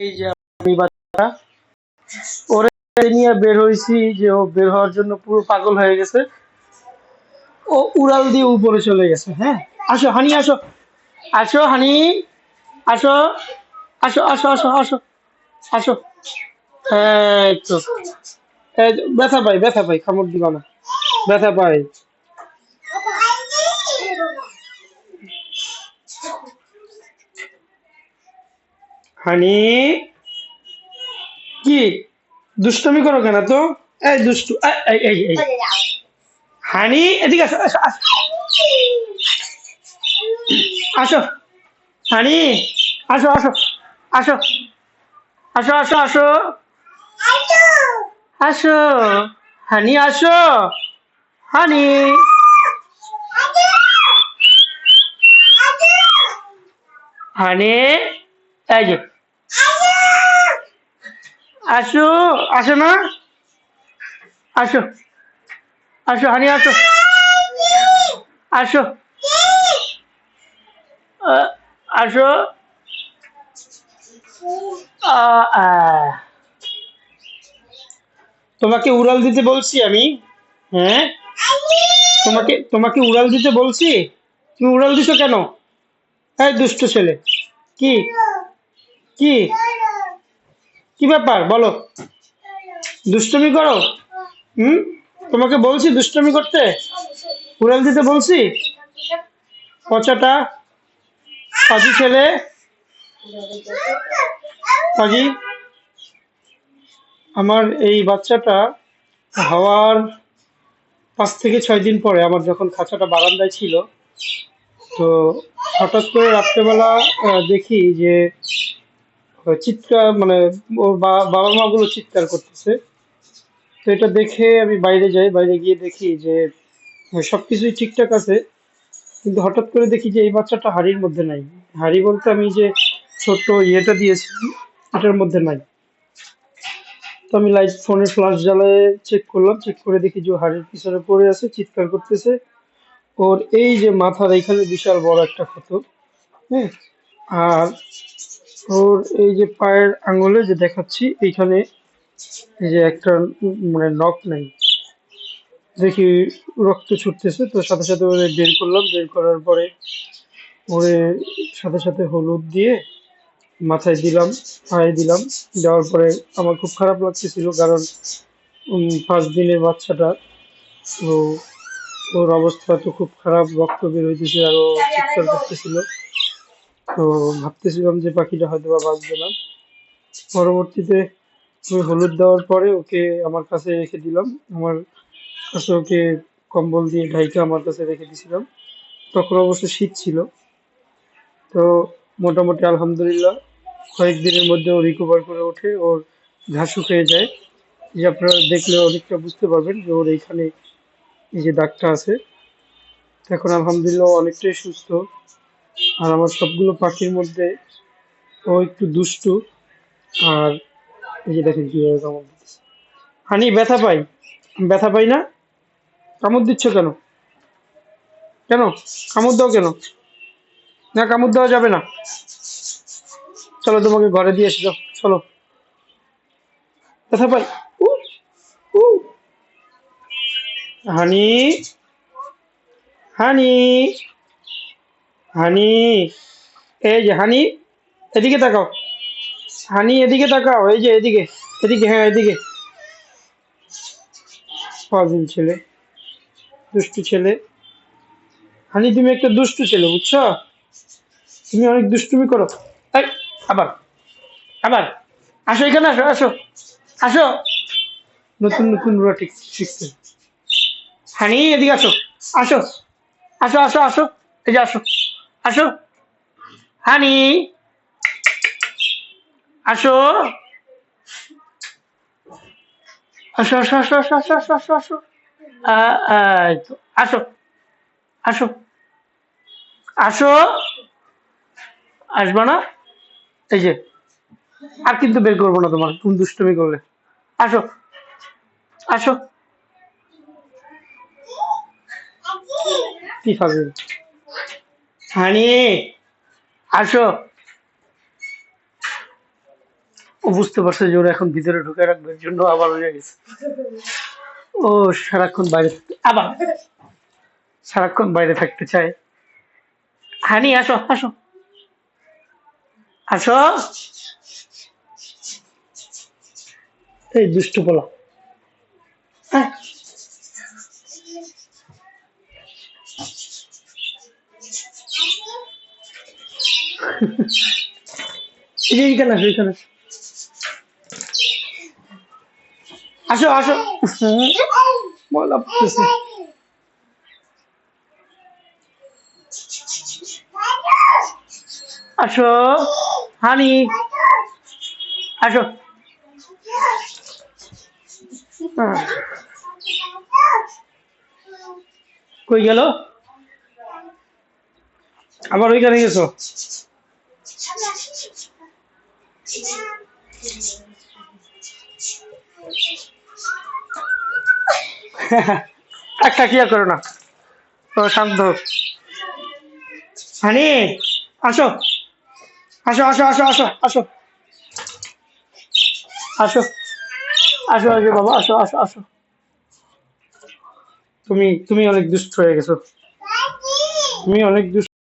এই যে আমি বাচ্চা ওরে নিয়ে বের হয়েছি যে ও বের হওয়ার জন্য পুরো পাগল হয়ে গেছে। ও উড়াল দিয়ে উপরে চলে গেছে। হ্যাঁ, আসো হানি, আসো আসো হানি, আসো আসো আসো আসো আসো আসো। এই তো, এই যে, ব্যথা পাই ব্যথা পাই, কামড় দিবা না, ব্যথা পাই। হানি, কি দুষ্টমি করো কেন তো? এই দুষ্টু, এই হানি, এদিকে আসো আসো আসো আসো হানি, আসো আসো আসো আসো আসো আসো আসো হানি, আসো হানি, হানি, এই যে আসো, আসো না, আসো আসো হানি, আসো আসো, আহ, আসো, আহ, তোমাকে উড়াল দিতে বলছি আমি। হ্যাঁ, তোমাকে তোমাকে উড়াল দিতে বলছি, তুমি উড়াল দিছো কেন? এই দুষ্ট ছেলে, কি কি কি ব্যাপার বলো? দুষ্টমি করো? হুম, তোমাকে বলছি দুষ্টমি করতে, উড়াল দিতে বলছি? পচাটা, পাজি ছেলে, পাজি। আমার এই বাচ্চাটা হওয়ার 5 থেকে 6 দিন পরে, আমার যখন খাঁচাটা বারান্দায় ছিল, তো হঠাৎ করে রাত্রেবেলা দেখি যে চিৎকার, মানে ওর বাবা মা গুলো চিৎকার করতেছে। তো এটা দেখে আমি বাইরে যাই, বাইরে গিয়ে দেখি যে সবকিছুই ঠিকঠাক আছে, কিন্তু হঠাৎ করে দেখি যে এই বাচ্চাটা হাড়ির মধ্যে নাই। হাড়ি বলতে আমি যে ছোট্ট ইয়েটা দিয়েছি, এটার মধ্যে নাই। তো আমি লাইট, ফোনের ফ্ল্যাশ জ্বালায় চেক করলাম, চেক করে দেখি যে ও হাড়ির পিছনে পড়ে আছে, চিৎকার করতেছে। ওর এই যে মাথার এইখানে বিশাল বড় একটা ক্ষত। হ্যাঁ, আর ওর এই যে পায়ের আঙুলে যে দেখাচ্ছি এইখানে, এই যে একটা মানে নখ নাই, দেখি রক্ত ছুটতেছে। তো সাথে সাথে ওরে বের করলাম, বের করার পরে ওরে সাথে সাথে হলুদ দিয়ে মাথায় দিলাম, পায়ে দিলাম। দেওয়ার পরে আমার খুব খারাপ লাগতেছিল, কারণ 5 দিনের বাচ্চাটা, তো ওর অবস্থা তো খুব খারাপ, রক্ত বের হইতেছে আর ও চিৎকার করতেছিল। তো ভাবতেছিলাম যে পাখিটা হয়তো বা বাঁচবে না। পরবর্তীতে আমি হলুদ দেওয়ার পরে ওকে আমার কাছে রেখে দিলাম, আমার কাছে ওকে কম্বল দিয়ে ঢাইকে আমার কাছে রেখে দিয়েছিলাম। তখন অবশ্য শীত ছিল। তো মোটামুটি আলহামদুলিল্লাহ কয়েকদিনের মধ্যে ও রিকভার করে ওঠে, ওর ঘা শুকিয়ে যায়। যে আপনারা দেখলে অনেকটা বুঝতে পারবেন যে ওর এইখানে এই যে দাগটা আছে। এখন আলহামদুলিল্লাহ ও অনেকটাই সুস্থ। আর আমার সবগুলো পাখির মধ্যে ও একটু দুষ্টু। আর এই যে দেখেন কিভাবে কামড় দিচ্ছে। হানি, ব্যথা পাই, ব্যথা পাই না? কামড় দিচ্ছ কেন? কেন কামড় দাও কেন? না, কামড় দেওয়া যাবে না। চলো তোমাকে ঘরে দিয়ে এসে যাও, চলো। ব্যথা পাই, উ উ হানি, হানি, হানি, এই যে হানি, এদিকে তাকাও, হানি এদিকে তাকাও, এই যে এদিকে, এদিকে, হ্যাঁ এদিকে। ফাজিল ছেলে, দুষ্টু ছেলে। হানি, তুমি একটা দুষ্টু ছেলে, বুঝছো? তুমি অনেক দুষ্টুমি করো। এই, আবার, আবার, আসো এখানে, আসো আসো আসো, নতুন নতুন রুটিক শিখতে। হানি, এদিকে আসো, আসো আসো আসো আসো, এই যে আসো, আসো হানি, আসো আসো আসো আসো আসো আসো আসো আসো আসো, এই তো, আসো আসো আসো, আসবা না? এই যে, আর কিন্তু বের করবো না তোমার, তুমি দুষ্টুমি করলে। আসো আসো, কি খাবে? হানি, আসো ও বুঝতে পারছে যে ওরা এখন ভিতরে ঢুকে রাখবে, এর জন্য আবার হয়ে গেছে। ও সারাক্ষণ বাইরে থাকতে, আবার সারাক্ষণ বাইরে থাকতে চায়। হানি আসো আসো আসো, এই দুষ্টু পোলা। আয়, এই যে এইখানে আসো, এইখানে আসো। আসো আসো। ময়লা পড়তেছে। আসো হানি, আসো। আহ, কই গেল? আবার ওইখানে গেছো? একটা ক্রিয়া করো না, তো শান্ত হোক। হানি আসো আসো আসো আসো আসো আসো আসো আসো আসো বাবা, আসো আসো আসো। তুমি তুমি অনেক দুষ্ট হয়ে গেছো, তুমি অনেক দুষ্ট।